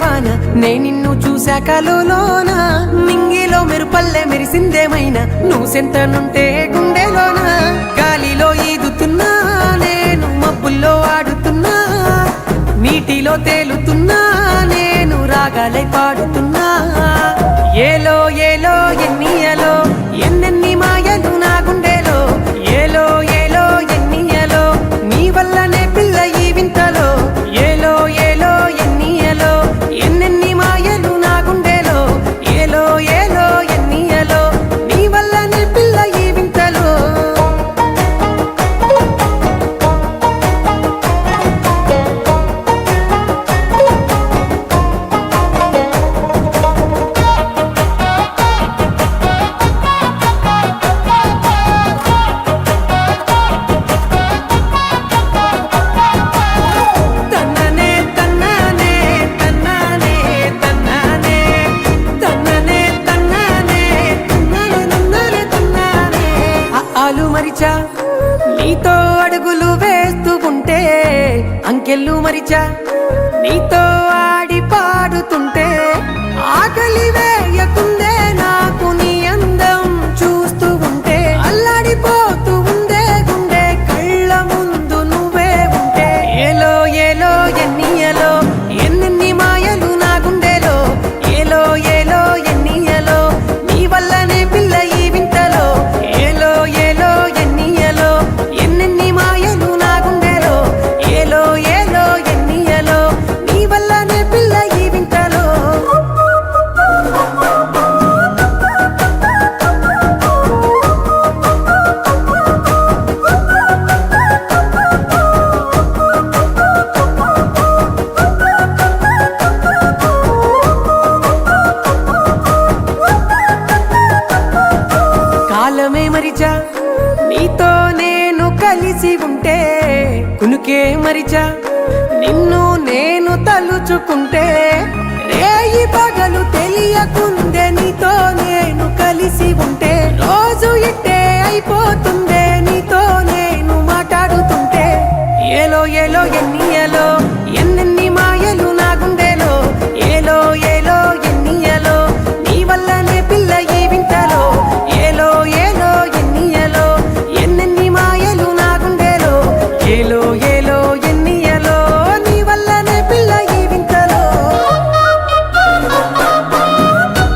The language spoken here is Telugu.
వాన నే నిన్ను చూశాక లోన నింగిలో మెరుపల్లె మెరిసిందేమైనా నువ్వు సెంతనుంటే గుండెలోన గాలిలో ఈదుతున్నా నేను మబ్బుల్లో ఆడుతున్నా నీటిలో తేలుతున్నా నేను రాగాలై పాడుతున్నా ఏలో ఏలో ఎన్నియలో ఎన్నెన్ని మాయలు నా గుండెలో ఏలో ఏలో ఎన్నియలో నీ వల్లనే పిల్ల ఈ వింతలో ఏలో ఏలో ఎన్నియలో ఎన్నెన్ని మాయలు నా గుండెలో ఏలో ఏలో ఎన్నియలో నీ వల్లనే పిల్ల ఈ వింతలో మరిచా నీతో అడుగులు వేస్తూ ఉంటే అంకెళ్ళు మరిచా నీతో ఆడి పాడుతుంటే ఆకలి వేయకుందే నాకు నీ అందం చూస్తూ ఉంటే అల్లాడిపోతూ ఉందే గుండె కళ్ళ ముందు నువ్వే ఉంటే ఏలో ఏలో ఎన్నియలో ఎన్నెన్ని మాయలు నా గుండెలో ఏలో ఏలో ఎన్నియలో నీ వల్లనే పిల్ల ఈ వింతలో ఏలో ఏలో ఎన్నియలో ఎన్నెన్ని మాయలు నా గుండెలో ఏలో ఏలో ఎన్నియలో నీ వల్లనే పిల్ల ఈ వింతలో కాలమే మరిచా నీతో నేను కలిసి ఉంటే కునుకే మరిచా నిన్ను నేను తలుచుకుంటే రేయి పగలు తెలియకుందే నీతో నేను కలిసి ఉంటే రోజు ఇట్టే అయిపోతుందే నీతో నేను మాట్లాడుతుంటే ఏలో ఏలో ఎన్నియలో ఎన్నెన్ని మాయలు నా గుండెలో ఏలో